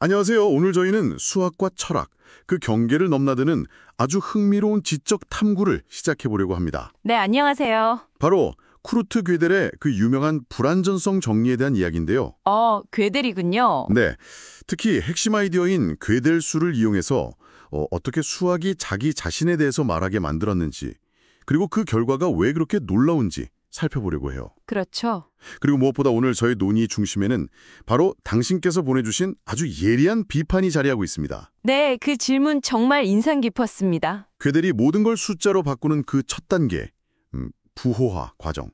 안녕하세요. 오늘 저희는 수학과 철학, 그 경계를 넘나드는 아주 흥미로운 지적 탐구를 시작해 보려고 합니다. 네, 안녕하세요. 바로 쿠르트 괴델의 그 유명한 불완전성 정리에 대한 이야기인데요. 괴델이군요. 네, 특히 핵심 아이디어인 괴델수를 이용해서 어떻게 수학이 자기 자신에 대해서 말하게 만들었는지, 그리고 그 결과가 왜 그렇게 놀라운지 살펴보려고 해요. 그렇죠. 그리고 무엇보다 오늘 저희 논의 중심에는 바로 당신께서 보내주신 아주 예리한 비판이 자리하고 있습니다. 네, 그 질문 정말 인상 깊었습니다. 괴델이 모든 걸 숫자로 바꾸는 그 첫 단계, 부호화 과정.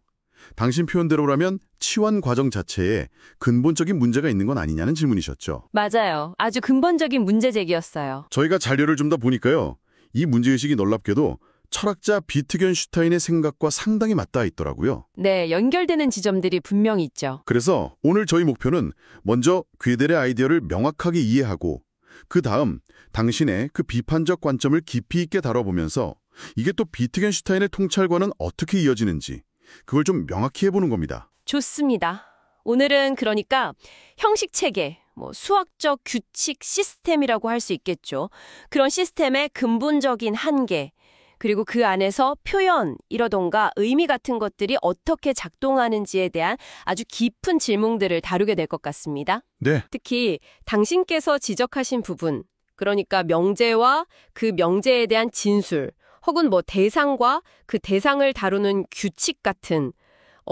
당신 표현대로라면 치환 과정 자체에 근본적인 문제가 있는 건 아니냐는 질문이셨죠. 맞아요. 아주 근본적인 문제 제기였어요. 저희가 자료를 좀 더 보니까요. 이 문제의식이 놀랍게도 철학자 비트겐슈타인의 생각과 상당히 맞닿아 있더라고요. 네, 연결되는 지점들이 분명히 있죠. 그래서 오늘 저희 목표는 먼저 괴델의 아이디어를 명확하게 이해하고 그 다음 당신의 그 비판적 관점을 깊이 있게 다뤄보면서 이게 또 비트겐슈타인의 통찰과는 어떻게 이어지는지 그걸 좀 명확히 해보는 겁니다. 좋습니다. 오늘은 그러니까 형식 체계, 수학적 규칙 시스템이라고 할 수 있겠죠. 그런 시스템의 근본적인 한계, 그리고 그 안에서 표현이라던가 의미 같은 것들이 어떻게 작동하는지에 대한 아주 깊은 질문들을 다루게 될 것 같습니다. 네. 특히 당신께서 지적하신 부분, 그러니까 명제와 그 명제에 대한 진술, 혹은 대상과 그 대상을 다루는 규칙 같은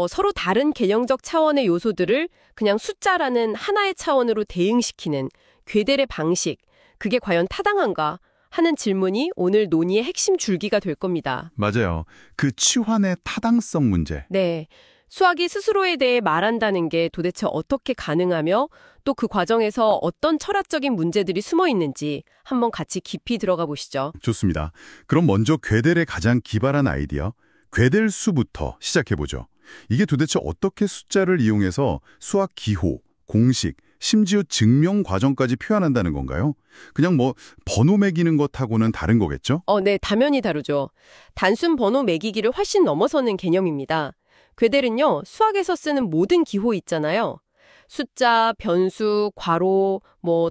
서로 다른 개념적 차원의 요소들을 그냥 숫자라는 하나의 차원으로 대응시키는 괴델의 방식, 그게 과연 타당한가 하는 질문이 오늘 논의의 핵심 줄기가 될 겁니다. 맞아요. 그 치환의 타당성 문제. 네. 수학이 스스로에 대해 말한다는 게 도대체 어떻게 가능하며 또 그 과정에서 어떤 철학적인 문제들이 숨어 있는지 한번 같이 깊이 들어가 보시죠. 좋습니다. 그럼 먼저 괴델의 가장 기발한 아이디어, 괴델수부터 시작해보죠. 이게 도대체 어떻게 숫자를 이용해서 수학 기호, 공식, 심지어 증명 과정까지 표현한다는 건가요? 그냥 번호 매기는 것하고는 다른 거겠죠? 네, 당연히 다르죠. 단순 번호 매기기를 훨씬 넘어서는 개념입니다. 괴델은요, 수학에서 쓰는 모든 기호 있잖아요. 숫자, 변수, 괄호,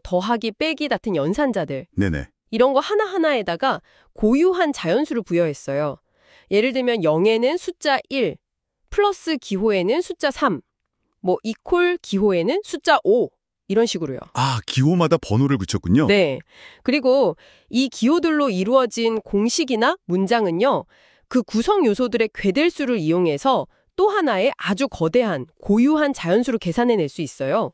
더하기, 빼기 같은 연산자들. 네네. 이런 거 하나하나에다가 고유한 자연수를 부여했어요. 예를 들면 0에는 숫자 1, 플러스 기호에는 숫자 3, 이퀄 기호에는 숫자 5, 이런 식으로요. 아, 기호마다 번호를 붙였군요. 네. 그리고 이 기호들로 이루어진 공식이나 문장은요, 그 구성 요소들의 괴델수를 이용해서 또 하나의 아주 거대한 고유한 자연수로 계산해낼 수 있어요.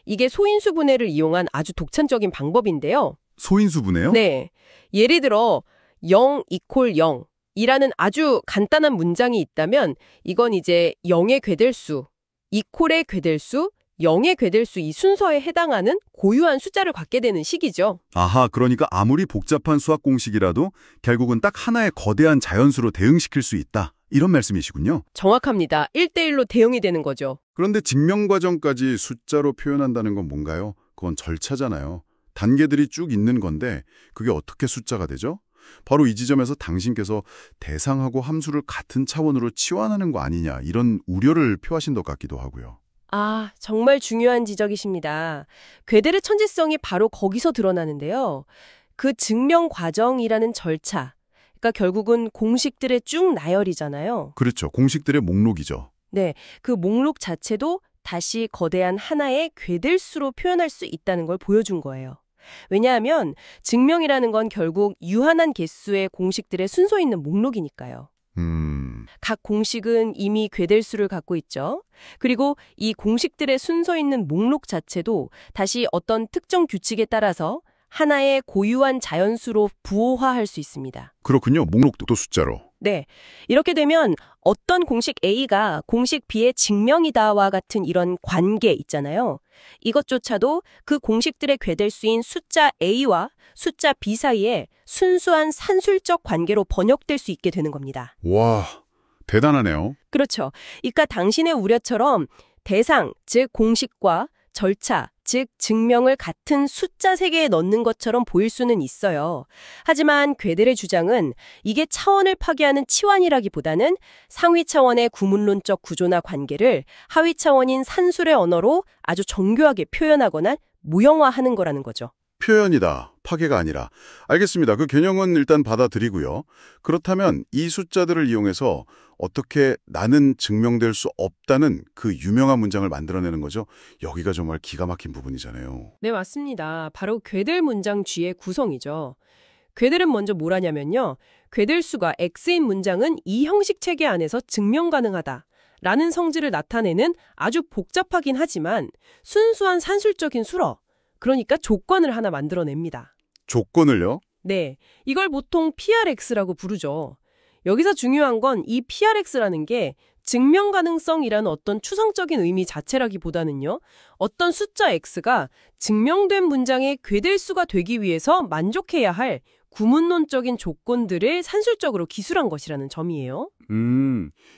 이게 소인수 분해를 이용한 아주 독창적인 방법인데요. 소인수 분해요? 네. 예를 들어 0 이퀄 0 이라는 아주 간단한 문장이 있다면 이건 이제 0의 괴델수, 이퀄의 괴델수, 0의 괴델수 이 순서에 해당하는 고유한 숫자를 갖게 되는 식이죠. 아하, 그러니까 아무리 복잡한 수학 공식이라도 결국은 딱 하나의 거대한 자연수로 대응시킬 수 있다. 이런 말씀이시군요. 정확합니다. 1대1로 대응이 되는 거죠. 그런데 증명 과정까지 숫자로 표현한다는 건 뭔가요? 그건 절차잖아요. 단계들이 쭉 있는 건데 그게 어떻게 숫자가 되죠? 바로 이 지점에서 당신께서 대상하고 함수를 같은 차원으로 치환하는 거 아니냐 이런 우려를 표하신 것 같기도 하고요. 아, 정말 중요한 지적이십니다. 괴델의 천재성이 바로 거기서 드러나는데요. 그 증명 과정이라는 절차, 그러니까 결국은 공식들의 쭉 나열이잖아요. 그렇죠. 공식들의 목록이죠. 네, 그 목록 자체도 다시 거대한 하나의 괴델수로 표현할 수 있다는 걸 보여준 거예요. 왜냐하면 증명이라는 건 결국 유한한 개수의 공식들의 순서 있는 목록이니까요. 각 공식은 이미 괴델수를 갖고 있죠. 그리고 이 공식들의 순서 있는 목록 자체도 다시 어떤 특정 규칙에 따라서 하나의 고유한 자연수로 부호화할 수 있습니다. 그렇군요. 목록도 숫자로. 네. 이렇게 되면 어떤 공식 A가 공식 B의 증명이다와 같은 이런 관계 있잖아요. 이것조차도 그 공식들의 괴델수인 숫자 A와 숫자 B 사이에 순수한 산술적 관계로 번역될 수 있게 되는 겁니다. 와, 대단하네요. 그렇죠. 그러니까 당신의 우려처럼 대상, 즉 공식과 절차, 즉 증명을 같은 숫자 세계에 넣는 것처럼 보일 수는 있어요. 하지만 괴델의 주장은 이게 차원을 파괴하는 치환이라기보다는 상위 차원의 구문론적 구조나 관계를 하위 차원인 산술의 언어로 아주 정교하게 표현하거나 모형화하는 거라는 거죠. 표현이다. 파괴가 아니라. 알겠습니다. 그 개념은 일단 받아들이고요. 그렇다면 이 숫자들을 이용해서 어떻게 나는 증명될 수 없다는 그 유명한 문장을 만들어내는 거죠? 여기가 정말 기가 막힌 부분이잖아요. 네, 맞습니다. 바로 괴델 문장 쥐의 구성이죠. 괴델은 먼저 뭘 하냐면요. 괴델수가 X인 문장은 이 형식 체계 안에서 증명 가능하다 라는 성질을 나타내는 아주 복잡하긴 하지만 순수한 산술적인 수러, 그러니까 조건을 하나 만들어냅니다. 조건을요? 네, 이걸 보통 PRX라고 부르죠. 여기서 중요한 건 이 PRX라는 게 증명 가능성이라는 어떤 추상적인 의미 자체라기보다는요. 어떤 숫자 X가 증명된 문장의 괴델수가 되기 위해서 만족해야 할 구문론적인 조건들을 산술적으로 기술한 것이라는 점이에요.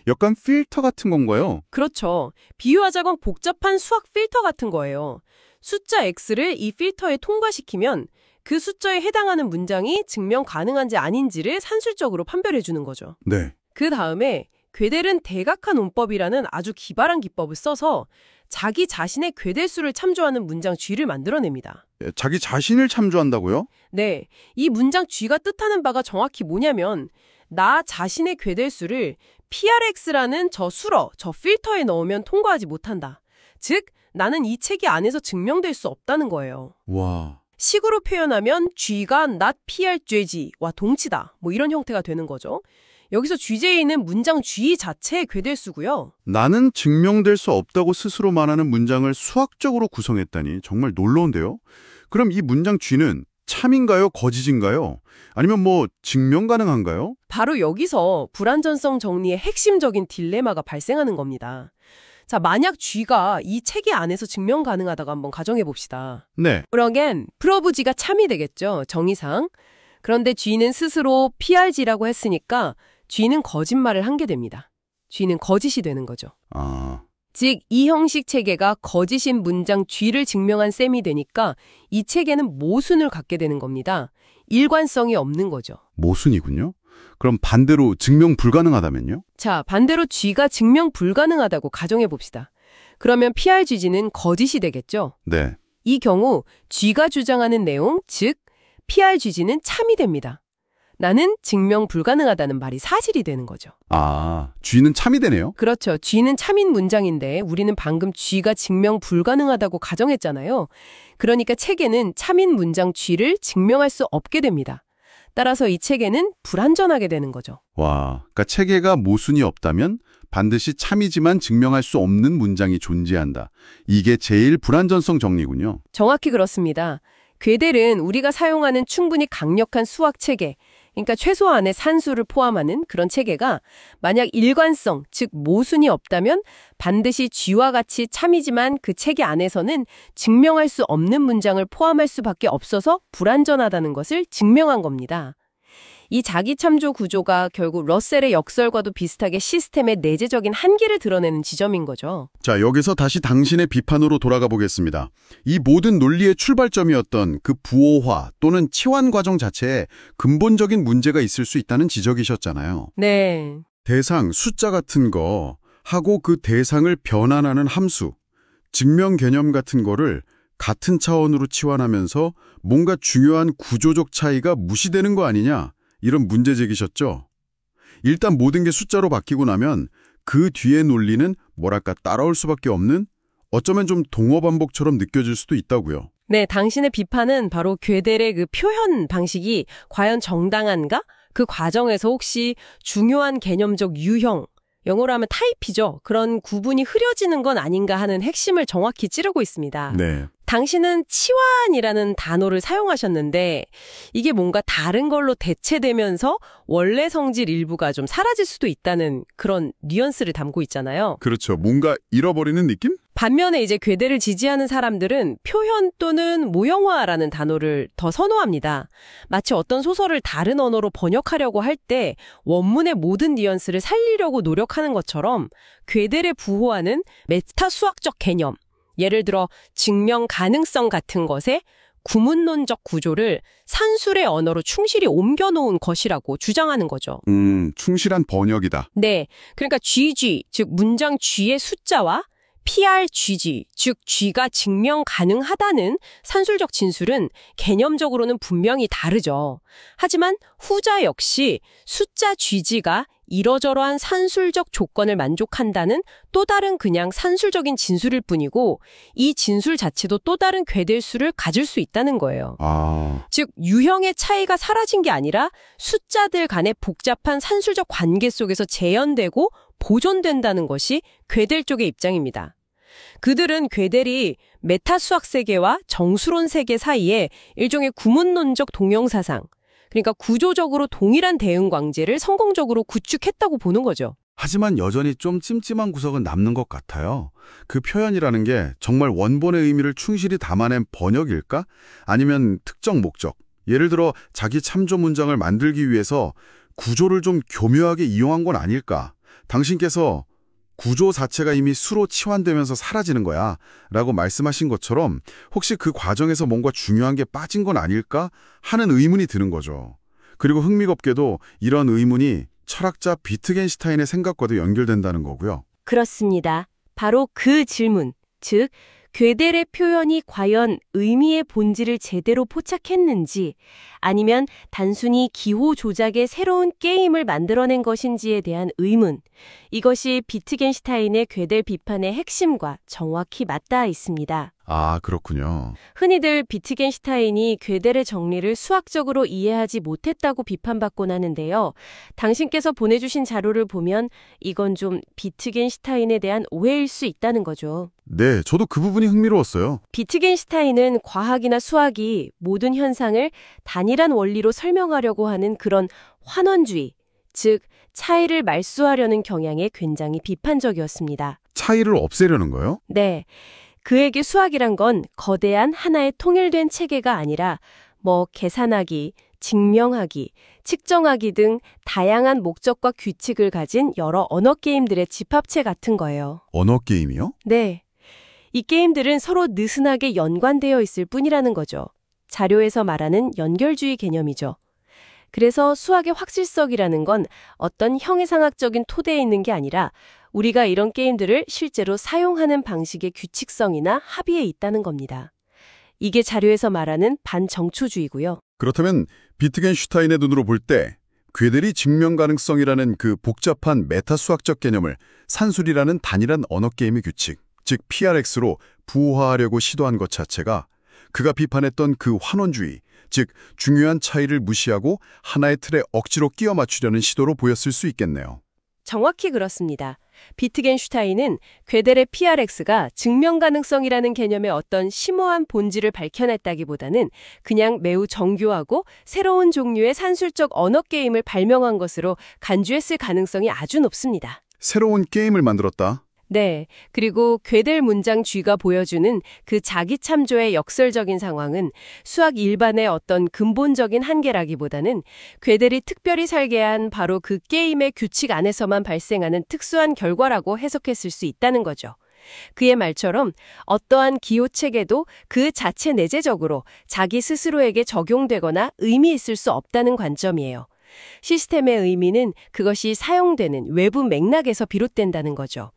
약간 필터 같은 건가요? 그렇죠. 비유하자건 복잡한 수학 필터 같은 거예요. 숫자 X를 이 필터에 통과시키면 그 숫자에 해당하는 문장이 증명 가능한지 아닌지를 산술적으로 판별해 주는 거죠. 네. 그 다음에 괴델은 대각화 논법이라는 아주 기발한 기법을 써서 자기 자신의 괴델수를 참조하는 문장 쥐를 만들어냅니다. 자기 자신을 참조한다고요? 네, 이 문장 쥐가 뜻하는 바가 정확히 뭐냐면 나 자신의 괴델수를 PRX라는 저 수러, 저 필터에 넣으면 통과하지 못한다. 즉, 나는 이 체계 안에서 증명될 수 없다는 거예요. 와. 식으로 표현하면 쥐가 not PRJ와 동치다. 뭐 이런 형태가 되는 거죠. 여기서 쥐제이는 문장 쥐 자체의 괴델수고요. 나는 증명될 수 없다고 스스로 말하는 문장을 수학적으로 구성했다니 정말 놀라운데요? 그럼 이 문장 쥐는 참인가요? 거짓인가요? 아니면 뭐 증명 가능한가요? 바로 여기서 불완전성 정리의 핵심적인 딜레마가 발생하는 겁니다. 자, 만약 쥐가 이 체계 안에서 증명 가능하다고 한번 가정해 봅시다. 네. 그러겐 프로브지가 참이 되겠죠, 정의상. 그런데 쥐는 스스로 PRG라고 했으니까 쥐는 거짓말을 한 게 됩니다. 쥐는 거짓이 되는 거죠. 즉, 이 형식 체계가 거짓인 문장 쥐를 증명한 셈이 되니까 이 체계는 모순을 갖게 되는 겁니다. 일관성이 없는 거죠. 모순이군요. 그럼 반대로 증명 불가능하다면요? 자, 반대로 쥐가 증명 불가능하다고 가정해 봅시다. 그러면 PRG는 거짓이 되겠죠? 네. 이 경우 쥐가 주장하는 내용, 즉 PRG는 참이 됩니다. 나는 증명 불가능하다는 말이 사실이 되는 거죠. 쥐는 참이 되네요? 그렇죠. 쥐는 참인 문장인데 우리는 방금 쥐가 증명 불가능하다고 가정했잖아요. 그러니까 체계는 참인 문장 쥐를 증명할 수 없게 됩니다. 따라서 이 체계는 불완전하게 되는 거죠. 와, 그러니까 체계가 모순이 없다면 반드시 참이지만 증명할 수 없는 문장이 존재한다. 이게 제일 불완전성 정리군요. 정확히 그렇습니다. 괴델은 우리가 사용하는 충분히 강력한 수학 체계, 그러니까 최소한의 산수를 포함하는 그런 체계가 만약 일관성, 즉 모순이 없다면 반드시 쥐와 같이 참이지만 그 체계 안에서는 증명할 수 없는 문장을 포함할 수밖에 없어서 불완전하다는 것을 증명한 겁니다. 이 자기참조 구조가 결국 러셀의 역설과도 비슷하게 시스템의 내재적인 한계를 드러내는 지점인 거죠. 자, 여기서 다시 당신의 비판으로 돌아가 보겠습니다. 이 모든 논리의 출발점이었던 그 부호화 또는 치환 과정 자체에 근본적인 문제가 있을 수 있다는 지적이셨잖아요. 네. 대상, 숫자 같은 거 하고 그 대상을 변환하는 함수, 증명 개념 같은 거를 같은 차원으로 치환하면서 뭔가 중요한 구조적 차이가 무시되는 거 아니냐, 이런 문제 제기셨죠. 일단 모든 게 숫자로 바뀌고 나면 그 뒤의 논리는 뭐랄까 따라올 수밖에 없는, 어쩌면 좀 동어 반복처럼 느껴질 수도 있다고요. 네, 당신의 비판은 바로 괴델의 그 표현 방식이 과연 정당한가? 그 과정에서 혹시 중요한 개념적 유형, 영어로 하면 타입이죠. 그런 구분이 흐려지는 건 아닌가 하는 핵심을 정확히 찌르고 있습니다. 네. 당신은 치환이라는 단어를 사용하셨는데 이게 뭔가 다른 걸로 대체되면서 원래 성질 일부가 좀 사라질 수도 있다는 그런 뉘앙스를 담고 있잖아요. 그렇죠. 뭔가 잃어버리는 느낌? 반면에 이제 괴델을 지지하는 사람들은 표현 또는 모형화라는 단어를 더 선호합니다. 마치 어떤 소설을 다른 언어로 번역하려고 할 때 원문의 모든 뉘앙스를 살리려고 노력하는 것처럼 괴델의 부호하는 메타 수학적 개념, 예를 들어 증명 가능성 같은 것에 구문론적 구조를 산술의 언어로 충실히 옮겨놓은 것이라고 주장하는 거죠. 충실한 번역이다. 네, 그러니까 GG, 즉 문장 G의 숫자와 PRGG, 즉 G가 증명 가능하다는 산술적 진술은 개념적으로는 분명히 다르죠. 하지만 후자 역시 숫자 GG가 이러저러한 산술적 조건을 만족한다는 또 다른 그냥 산술적인 진술일 뿐이고 이 진술 자체도 또 다른 괴del수를 가질 수 있다는 거예요. 즉 유형의 차이가 사라진 게 아니라 숫자들 간의 복잡한 산술적 관계 속에서 재현되고 보존된다는 것이 괴델 쪽의 입장입니다. 그들은 괴델이 메타수학 세계와 정수론 세계 사이에 일종의 구문론적 동형사상, 그러니까 구조적으로 동일한 대응 광제를 성공적으로 구축했다고 보는 거죠. 하지만 여전히 좀 찜찜한 구석은 남는 것 같아요. 그 표현이라는 게 정말 원본의 의미를 충실히 담아낸 번역일까? 아니면 특정 목적, 예를 들어 자기 참조 문장을 만들기 위해서 구조를 좀 교묘하게 이용한 건 아닐까? 당신께서 구조 자체가 이미 수로 치환되면서 사라지는 거야 라고 말씀하신 것처럼 혹시 그 과정에서 뭔가 중요한 게 빠진 건 아닐까 하는 의문이 드는 거죠. 그리고 흥미롭게도 이런 의문이 철학자 비트겐슈타인의 생각과도 연결된다는 거고요. 그렇습니다. 바로 그 질문, 즉 괴델의 표현이 과연 의미의 본질을 제대로 포착했는지 아니면 단순히 기호 조작의 새로운 게임을 만들어낸 것인지에 대한 의문, 이것이 비트겐슈타인의 괴델 비판의 핵심과 정확히 맞닿아 있습니다. 아, 그렇군요. 흔히들 비트겐슈타인이 괴델의 정리를 수학적으로 이해하지 못했다고 비판받곤 하는데요. 당신께서 보내주신 자료를 보면 이건 좀 비트겐슈타인에 대한 오해일 수 있다는 거죠. 네, 저도 그 부분이 흥미로웠어요. 비트겐슈타인은 과학이나 수학이 모든 현상을 단일한 원리로 설명하려고 하는 그런 환원주의, 즉 차이를 말소하려는 경향에 굉장히 비판적이었습니다. 차이를 없애려는 거요? 네. 그에게 수학이란 건 거대한 하나의 통일된 체계가 아니라 계산하기, 증명하기, 측정하기 등 다양한 목적과 규칙을 가진 여러 언어 게임들의 집합체 같은 거예요. 언어 게임이요? 네. 이 게임들은 서로 느슨하게 연관되어 있을 뿐이라는 거죠. 자료에서 말하는 연결주의 개념이죠. 그래서 수학의 확실성이라는 건 어떤 형이상학적인 토대에 있는 게 아니라 우리가 이런 게임들을 실제로 사용하는 방식의 규칙성이나 합의에 있다는 겁니다. 이게 자료에서 말하는 반정초주의고요. 그렇다면 비트겐슈타인의 눈으로 볼 때 괴델이 증명 가능성이라는 그 복잡한 메타수학적 개념을 산술이라는 단일한 언어 게임의 규칙, 즉 PRX로 부호화하려고 시도한 것 자체가 그가 비판했던 그 환원주의, 즉 중요한 차이를 무시하고 하나의 틀에 억지로 끼워 맞추려는 시도로 보였을 수 있겠네요. 정확히 그렇습니다. 비트겐슈타인은 괴델의 PRX가 증명 가능성이라는 개념의 어떤 심오한 본질을 밝혀냈다기보다는 그냥 매우 정교하고 새로운 종류의 산술적 언어 게임을 발명한 것으로 간주했을 가능성이 아주 높습니다. 새로운 게임을 만들었다. 네, 그리고 괴델 문장 G가 보여주는 그 자기 참조의 역설적인 상황은 수학 일반의 어떤 근본적인 한계라기보다는 괴델이 특별히 설계한 바로 그 게임의 규칙 안에서만 발생하는 특수한 결과라고 해석했을 수 있다는 거죠. 그의 말처럼 어떠한 기호체계도 그 자체 내재적으로 자기 스스로에게 적용되거나 의미 있을 수 없다는 관점이에요. 시스템의 의미는 그것이 사용되는 외부 맥락에서 비롯된다는 거죠.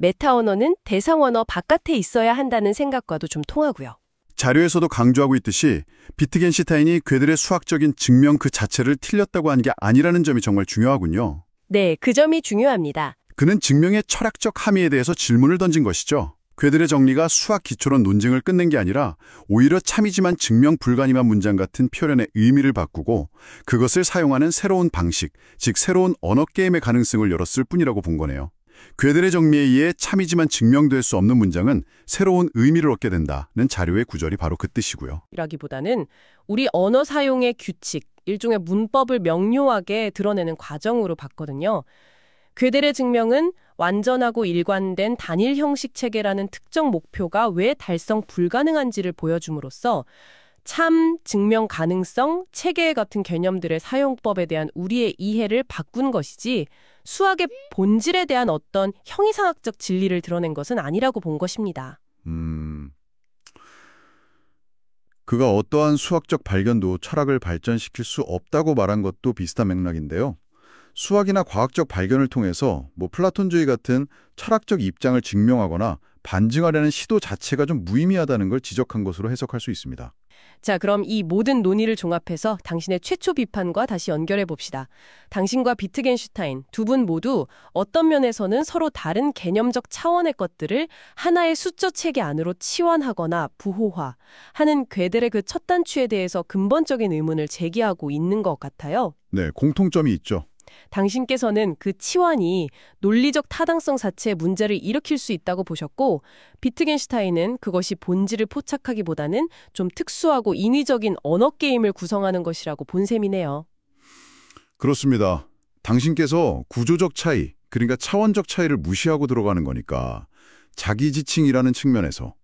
메타 언어는 대상 언어 바깥에 있어야 한다는 생각과도 좀 통하고요. 자료에서도 강조하고 있듯이 비트겐슈타인이 괴델의 수학적인 증명 그 자체를 틀렸다고 한 게 아니라는 점이 정말 중요하군요. 네, 그 점이 중요합니다. 그는 증명의 철학적 함의에 대해서 질문을 던진 것이죠. 괴델의 정리가 수학 기초론 논증을 끝낸 게 아니라 오히려 참이지만 증명 불가능한 문장 같은 표현의 의미를 바꾸고 그것을 사용하는 새로운 방식, 즉 새로운 언어 게임의 가능성을 열었을 뿐이라고 본 거네요. 괴델의 정리에 의해 참이지만 증명될 수 없는 문장은 새로운 의미를 얻게 된다는 자료의 구절이 바로 그 뜻이고요. 라기보다는 우리 언어 사용의 규칙, 일종의 문법을 명료하게 드러내는 과정으로 봤거든요. 괴델의 증명은 완전하고 일관된 단일 형식 체계라는 특정 목표가 왜 달성 불가능한지를 보여줌으로써 참, 증명 가능성, 체계 같은 개념들의 사용법에 대한 우리의 이해를 바꾼 것이지 수학의 본질에 대한 어떤 형이상학적 진리를 드러낸 것은 아니라고 본 것입니다. 그가 어떠한 수학적 발견도 철학을 발전시킬 수 없다고 말한 것도 비슷한 맥락인데요. 수학이나 과학적 발견을 통해서 플라톤주의 같은 철학적 입장을 증명하거나 반증하려는 시도 자체가 좀 무의미하다는 걸 지적한 것으로 해석할 수 있습니다. 자, 그럼 이 모든 논의를 종합해서 당신의 최초 비판과 다시 연결해 봅시다. 당신과 비트겐슈타인 두 분 모두 어떤 면에서는 서로 다른 개념적 차원의 것들을 하나의 수저 체계 안으로 치환하거나 부호화하는 괴델의 그 첫 단추에 대해서 근본적인 의문을 제기하고 있는 것 같아요. 네, 공통점이 있죠. 당신께서는 그 치환이 논리적 타당성 자체의 문제를 일으킬 수 있다고 보셨고, 비트겐슈타인은 그것이 본질을 포착하기보다는 좀 특수하고 인위적인 언어 게임을 구성하는 것이라고 본 셈이네요. 그렇습니다. 당신께서 구조적 차이, 그러니까 차원적 차이를 무시하고 들어가는 거니까 자기 지칭이라는 측면에서,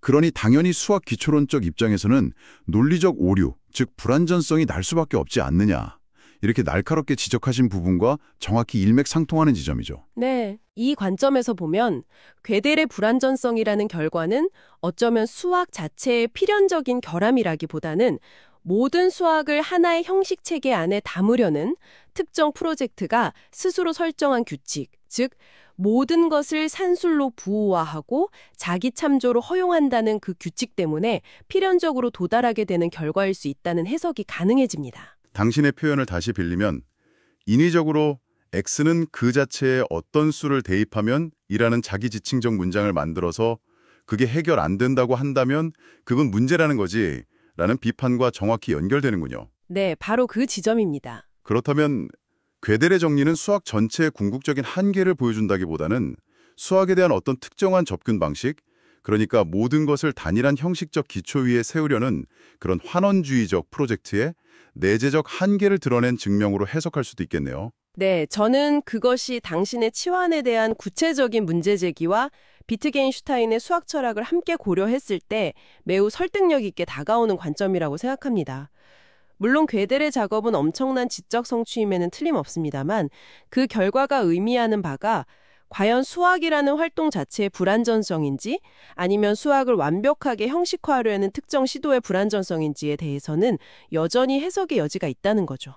그러니 당연히 수학 기초론적 입장에서는 논리적 오류, 즉 불완전성이 날 수밖에 없지 않느냐. 이렇게 날카롭게 지적하신 부분과 정확히 일맥상통하는 지점이죠. 네, 이 관점에서 보면 괴델의 불완전성이라는 결과는 어쩌면 수학 자체의 필연적인 결함이라기보다는 모든 수학을 하나의 형식 체계 안에 담으려는 특정 프로젝트가 스스로 설정한 규칙, 즉 모든 것을 산술로 부호화하고 자기 참조로 허용한다는 그 규칙 때문에 필연적으로 도달하게 되는 결과일 수 있다는 해석이 가능해집니다. 당신의 표현을 다시 빌리면 인위적으로 X는 그 자체에 어떤 수를 대입하면 이라는 자기 지칭적 문장을 만들어서 그게 해결 안 된다고 한다면 그건 문제라는 거지 라는 비판과 정확히 연결되는군요. 네, 바로 그 지점입니다. 그렇다면 괴델의 정리는 수학 전체의 궁극적인 한계를 보여준다기보다는 수학에 대한 어떤 특정한 접근 방식, 그러니까 모든 것을 단일한 형식적 기초 위에 세우려는 그런 환원주의적 프로젝트의 내재적 한계를 드러낸 증명으로 해석할 수도 있겠네요. 네, 저는 그것이 당신의 치환에 대한 구체적인 문제 제기와 비트겐슈타인의 수학 철학을 함께 고려했을 때 매우 설득력 있게 다가오는 관점이라고 생각합니다. 물론 괴델의 작업은 엄청난 지적 성취임에는 틀림없습니다만 그 결과가 의미하는 바가 과연 수학이라는 활동 자체의 불완전성인지 아니면 수학을 완벽하게 형식화하려는 특정 시도의 불완전성인지에 대해서는 여전히 해석의 여지가 있다는 거죠.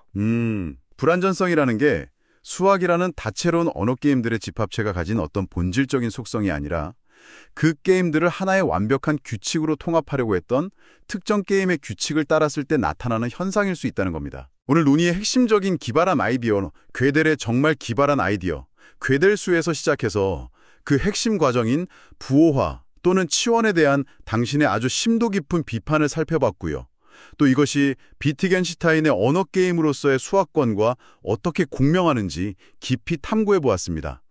불완전성이라는 게 수학이라는 다채로운 언어 게임들의 집합체가 가진 어떤 본질적인 속성이 아니라 그 게임들을 하나의 완벽한 규칙으로 통합하려고 했던 특정 게임의 규칙을 따랐을 때 나타나는 현상일 수 있다는 겁니다. 오늘 논의의 핵심적인 기발한 아이디어, 괴델의 정말 기발한 아이디어, 괴델수에서 시작해서 그 핵심 과정인 부호화 또는 치원에 대한 당신의 아주 심도 깊은 비판을 살펴봤고요. 또 이것이 비트겐슈타인의 언어 게임으로서의 수학권과 어떻게 공명하는지 깊이 탐구해 보았습니다.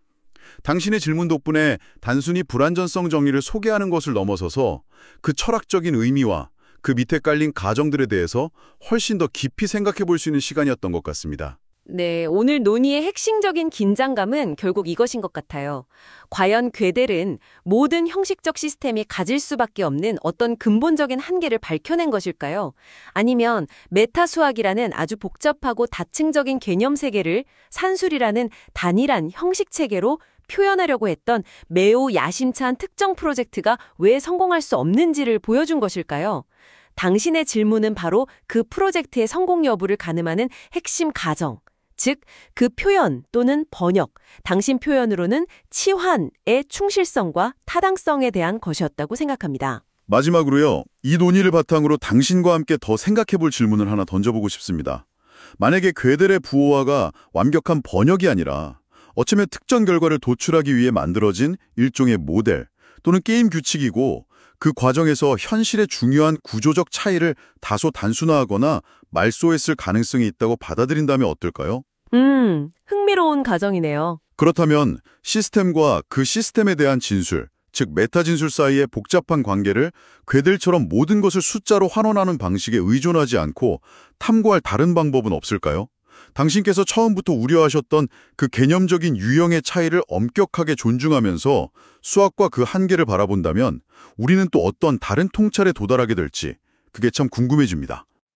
당신의 질문 덕분에 단순히 불완전성 정리를 소개하는 것을 넘어서서 그 철학적인 의미와 그 밑에 깔린 가정들에 대해서 훨씬 더 깊이 생각해 볼 수 있는 시간이었던 것 같습니다. 네, 오늘 논의의 핵심적인 긴장감은 결국 이것인 것 같아요. 과연 괴델은 모든 형식적 시스템이 가질 수밖에 없는 어떤 근본적인 한계를 밝혀낸 것일까요? 아니면 메타수학이라는 아주 복잡하고 다층적인 개념 세계를 산술이라는 단일한 형식 체계로 표현하려고 했던 매우 야심찬 특정 프로젝트가 왜 성공할 수 없는지를 보여준 것일까요? 당신의 질문은 바로 그 프로젝트의 성공 여부를 가늠하는 핵심 가정, 즉 그 표현 또는 번역, 당신 표현으로는 치환의 충실성과 타당성에 대한 것이었다고 생각합니다. 마지막으로요, 이 논의를 바탕으로 당신과 함께 더 생각해 볼 질문을 하나 던져보고 싶습니다. 만약에 괴델의 부호화가 완벽한 번역이 아니라 어쩌면 특정 결과를 도출하기 위해 만들어진 일종의 모델 또는 게임 규칙이고 그 과정에서 현실의 중요한 구조적 차이를 다소 단순화하거나 말소했을 가능성이 있다고 받아들인다면 어떨까요? 흥미로운 가정이네요. 그렇다면 시스템과 그 시스템에 대한 진술, 즉 메타 진술 사이의 복잡한 관계를 괴델처럼 모든 것을 숫자로 환원하는 방식에 의존하지 않고 탐구할 다른 방법은 없을까요? 당신께서 처음부터 우려하셨던 그 개념적인 유형의 차이를 엄격하게 존중하면서 수학과 그 한계를 바라본다면 우리는 또 어떤 다른 통찰에 도달하게 될지 그게 참 궁금해집니다.